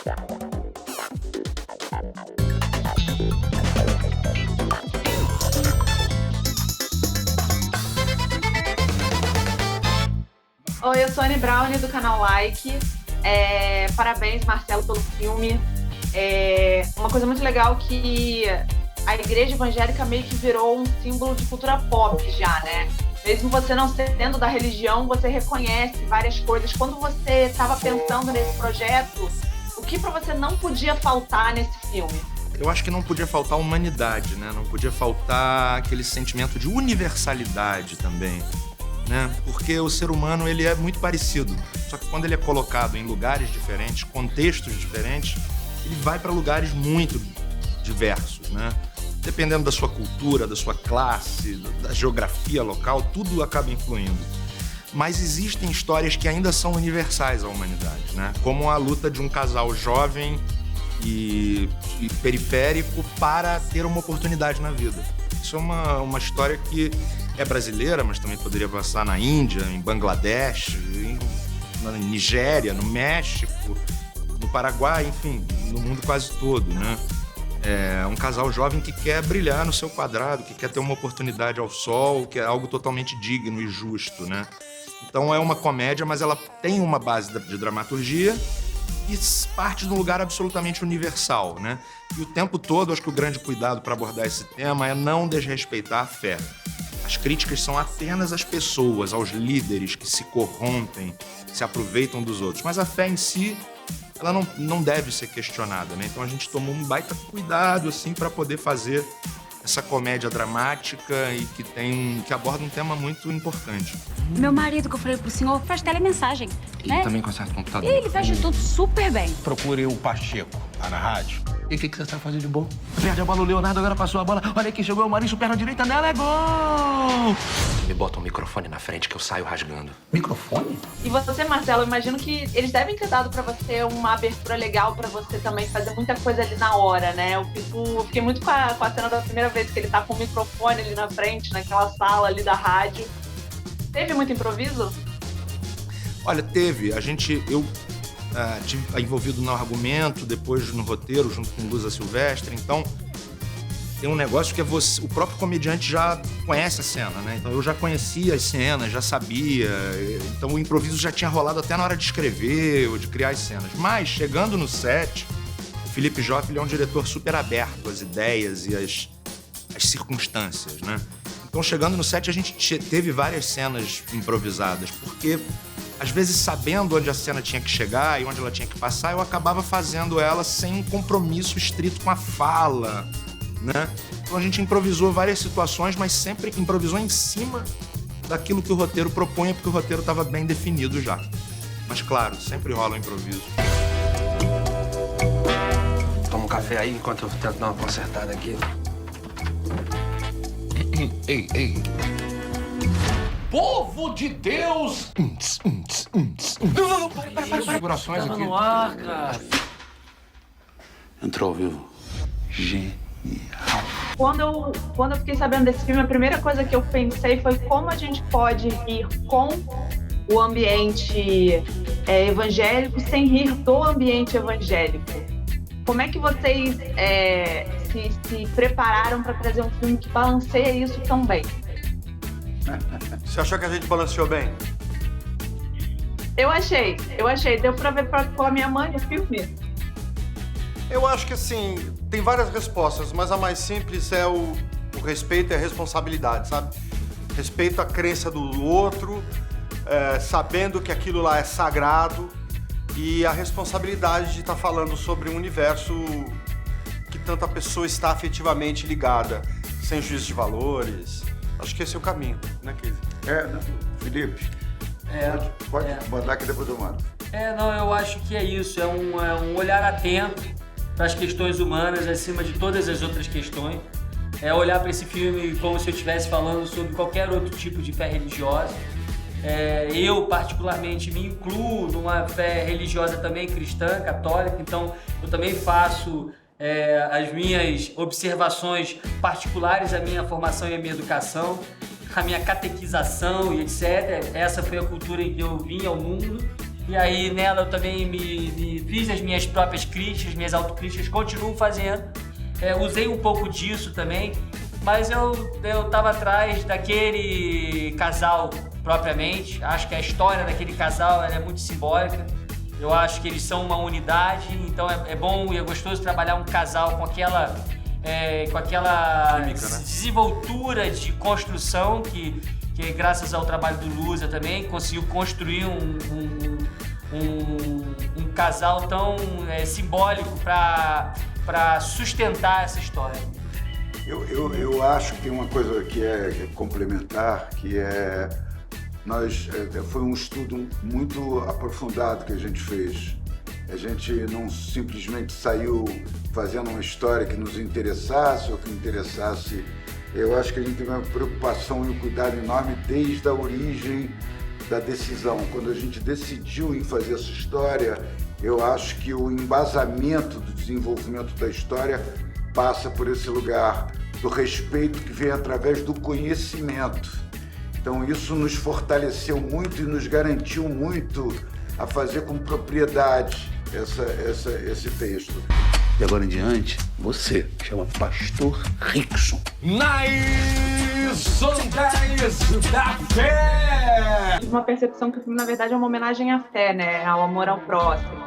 Oi, eu sou a Anne Browne, do canal Like. Parabéns, Marcelo, pelo filme. Uma coisa muito legal que a igreja evangélica meio que virou um símbolo de cultura pop já, né? Mesmo você não sendo da religião, você reconhece várias coisas. Quando você estava pensando nesse projeto, o que para você não podia faltar nesse filme? Eu acho que não podia faltar humanidade, né? Não podia faltar aquele sentimento de universalidade também, né? Porque o ser humano, ele é muito parecido. Só que quando ele é colocado em lugares diferentes, contextos diferentes, ele vai para lugares muito diversos, né? Dependendo da sua cultura, da sua classe, da geografia local, tudo acaba influindo. Mas existem histórias que ainda são universais à humanidade, né? Como a luta de um casal jovem e periférico para ter uma oportunidade na vida. Isso é uma história que é brasileira, mas também poderia passar na Índia, em Bangladesh, na Nigéria, no México, no Paraguai, enfim, no mundo quase todo, né? É um casal jovem que quer brilhar no seu quadrado, que quer ter uma oportunidade ao sol, que é algo totalmente digno e justo, né? Então é uma comédia, mas ela tem uma base de dramaturgia e parte de um lugar absolutamente universal, né? E o tempo todo, acho que o grande cuidado para abordar esse tema é não desrespeitar a fé. As críticas são apenas às pessoas, aos líderes que se corrompem, se aproveitam dos outros. Mas a fé em si, ela não deve ser questionada, né? Então a gente tomou um baita cuidado, assim, para poder fazer essa comédia dramática e que aborda um tema muito importante. Meu marido, que eu falei pro senhor, faz telemensagem, né? Ele também conserta o computador. Ele fecha tudo super bem. Procure o Pacheco, lá na rádio. E o que você está fazendo de bom? Perde a bola, o Leonardo agora passou a bola. Olha aqui, chegou o Maurício, perna direita nela, é gol! Me bota um microfone na frente que eu saio rasgando. Microfone? E você, Marcelo, eu imagino que eles devem ter dado pra você uma abertura legal pra você também fazer muita coisa ali na hora, né? Eu fiquei muito com a cena da primeira vez que ele tá com o microfone ali na frente, naquela sala ali da rádio. Teve muito improviso? Olha, teve. Eu tive envolvido no argumento, depois no roteiro, junto com Lusa Silvestre. Então, tem um negócio que o próprio comediante já conhece a cena, né? Então, eu já conhecia as cenas, já sabia. Então, o improviso já tinha rolado até na hora de escrever ou de criar as cenas. Mas, chegando no set, o Felipe Joffre é um diretor super aberto às ideias e às circunstâncias, né? Então, chegando no set, a gente teve várias cenas improvisadas, porque às vezes, sabendo onde a cena tinha que chegar e onde ela tinha que passar, eu acabava fazendo ela sem um compromisso estrito com a fala, né? Então a gente improvisou várias situações, mas sempre improvisou em cima daquilo que o roteiro propunha, porque o roteiro estava bem definido já. Mas claro, sempre rola um improviso. Toma um café aí enquanto eu tento dar uma consertada aqui. Ei. Povo de Deus! Não, para. Figurações aqui. No ar, cara. Entrou ao vivo. Genial. Quando eu fiquei sabendo desse filme, a primeira coisa que eu pensei foi como a gente pode rir com o ambiente evangélico sem rir do ambiente evangélico. Como é que vocês se prepararam para trazer um filme que balanceia isso tão bem? Você achou que a gente balanceou bem? Eu achei. Deu pra ver com a minha mãe o filme? Eu acho que, assim, tem várias respostas, mas a mais simples é o respeito e a responsabilidade, sabe? Respeito à crença do outro, sabendo que aquilo lá é sagrado e a responsabilidade de estar falando sobre um universo que tanta pessoa está afetivamente ligada, sem juízo de valores. Acho que esse é o caminho, né, Casey? Felipe, pode mandar que depois eu mando. Eu acho que é isso, é um olhar atento para as questões humanas acima de todas as outras questões. É olhar para esse filme como se eu estivesse falando sobre qualquer outro tipo de fé religiosa. Eu, particularmente, me incluo numa fé religiosa também cristã, católica, então eu também faço as minhas observações particulares à minha formação e à minha educação, a minha catequização e etc. Essa foi a cultura em que eu vim ao mundo E aí nela eu também me fiz as minhas próprias críticas, minhas autocríticas, continuo fazendo. Usei um pouco disso também, mas eu tava atrás daquele casal propriamente. Acho que a história daquele casal ela é muito simbólica. Eu acho que eles são uma unidade, então é bom e é gostoso trabalhar um casal com aquela química, né? desenvoltura de construção que graças ao trabalho do Lusa também conseguiu construir um casal tão simbólico para sustentar essa história. Eu acho que tem uma coisa que é complementar, que foi um estudo muito aprofundado que a gente fez. A gente não simplesmente saiu fazendo uma história que nos interessasse ou que interessasse. Eu acho que a gente teve uma preocupação e um cuidado enorme desde a origem da decisão. Quando a gente decidiu em fazer essa história, eu acho que o embasamento do desenvolvimento da história passa por esse lugar do respeito que vem através do conhecimento. Então isso nos fortaleceu muito e nos garantiu muito a fazer com propriedade esse texto. De agora em diante, você chama Pastor Rickson. Nice on 10 da fé! Tive uma percepção que o filme, na verdade, é uma homenagem à fé, né? Ao amor ao próximo.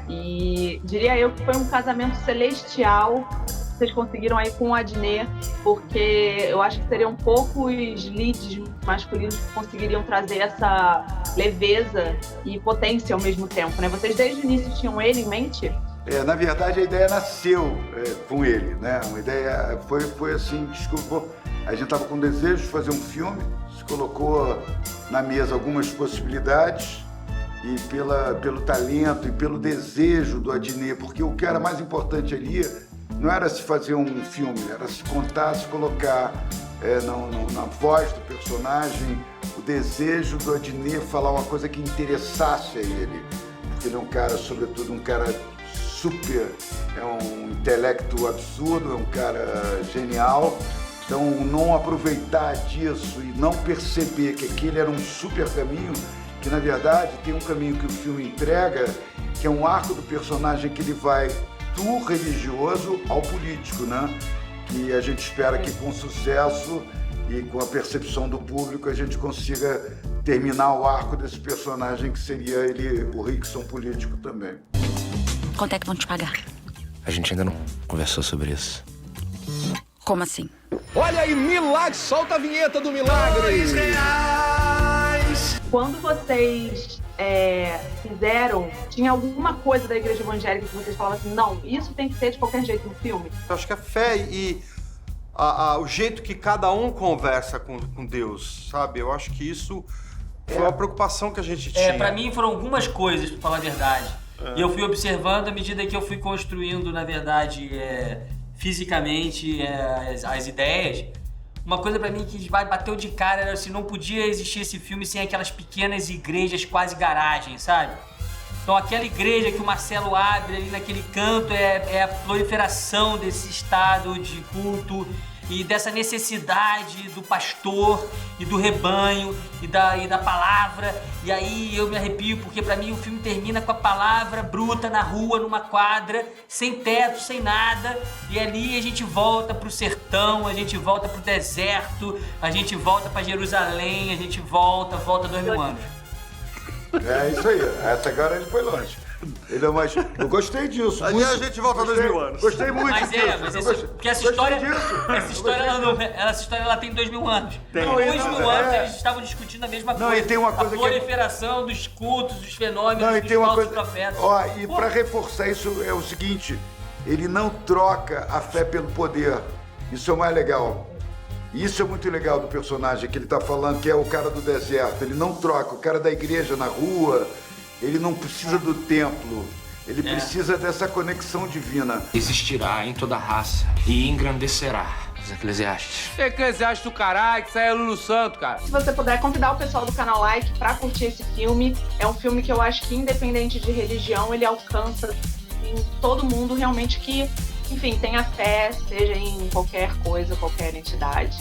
E diria eu que foi um casamento celestial que vocês conseguiram aí com o Adnet, porque eu acho que seriam poucos leads masculinos que conseguiriam trazer essa leveza e potência ao mesmo tempo, né? Vocês desde o início tinham ele em mente? Na verdade, a ideia nasceu com ele, né? Uma ideia foi assim, desculpa, a gente estava com desejo de fazer um filme, se colocou na mesa algumas possibilidades e pelo talento e pelo desejo do Adnet, porque o que era mais importante ali não era se fazer um filme, era se contar, se colocar na voz do personagem o desejo do Adnet falar uma coisa que interessasse a ele, porque ele é um cara, sobretudo, um cara super, é um intelecto absurdo, é um cara genial. Então, não aproveitar disso e não perceber que aquele era um super caminho, que na verdade tem um caminho que o filme entrega, que é um arco do personagem que ele vai do religioso ao político, né? Que a gente espera que com sucesso e com a percepção do público a gente consiga terminar o arco desse personagem que seria ele, o Rickson político também. Quanto é que vão te pagar? A gente ainda não conversou sobre isso. Como assim? Olha aí, milagre! Solta a vinheta do milagre! Quando vocês fizeram, tinha alguma coisa da igreja evangélica que vocês falavam assim, não, isso tem que ter de qualquer jeito no filme? Eu acho que a fé e o jeito que cada um conversa com Deus, sabe? Eu acho que isso foi uma preocupação que a gente tinha. Pra mim foram algumas coisas, pra falar a verdade. E eu fui observando à medida que eu fui construindo, na verdade, fisicamente as ideias. Uma coisa pra mim que bateu de cara era assim, não podia existir esse filme sem aquelas pequenas igrejas quase garagens, sabe? Então aquela igreja que o Marcelo abre ali naquele canto é a proliferação desse estado de culto e dessa necessidade do pastor e do rebanho e da palavra. E aí eu me arrepio porque pra mim o filme termina com a palavra bruta na rua, numa quadra, sem teto, sem nada. E ali a gente volta pro sertão, a gente volta pro deserto, a gente volta pra Jerusalém, a gente volta 2000 anos. É isso aí, essa agora ele foi longe. Ele é mais... Eu gostei disso. Ali a gente volta 2000 anos. Gostei muito disso. Porque essa história ela tem 2000 anos. Tem 2000 anos eles estavam discutindo a mesma coisa. E tem uma coisa a proliferação dos cultos, dos fenômenos, e dos tem uma falsos coisa... profetas. Para reforçar isso é o seguinte, ele não troca a fé pelo poder. Isso é o mais legal. Isso é muito legal do personagem que ele tá falando, que é o cara do deserto. Ele não troca, o cara da igreja na rua, ele não precisa do templo, ele precisa dessa conexão divina. Existirá em toda raça e engrandecerá os Eclesiastes. Eclesiastes do caralho, que isso aí é Lulu Santo, cara. Se você puder convidar o pessoal do canal Like pra curtir esse filme, é um filme que eu acho que, independente de religião, ele alcança em todo mundo realmente que, enfim, tenha fé, seja em qualquer coisa, qualquer entidade.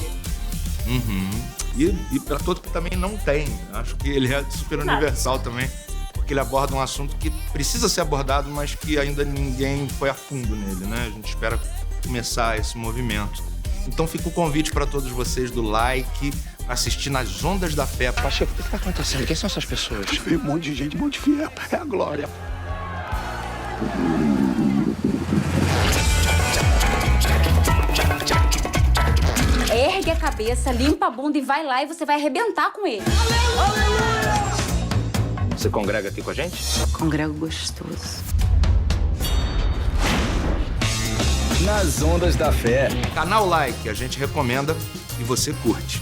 E para todo que também não tem. Acho que ele é super universal também, porque ele aborda um assunto que precisa ser abordado, mas que ainda ninguém foi a fundo nele, né? A gente espera começar esse movimento. Então fica o convite para todos vocês do like, assistir nas Ondas da Fé. Pacheco, o que está acontecendo? Quem são essas pessoas? Veio um monte de gente, um monte de fiel. É a Glória. Ergue a cabeça, limpa a bunda e vai lá e você vai arrebentar com ele. Você congrega aqui com a gente? Congrego gostoso. Nas Ondas da Fé. Canal Like, a gente recomenda e você curte.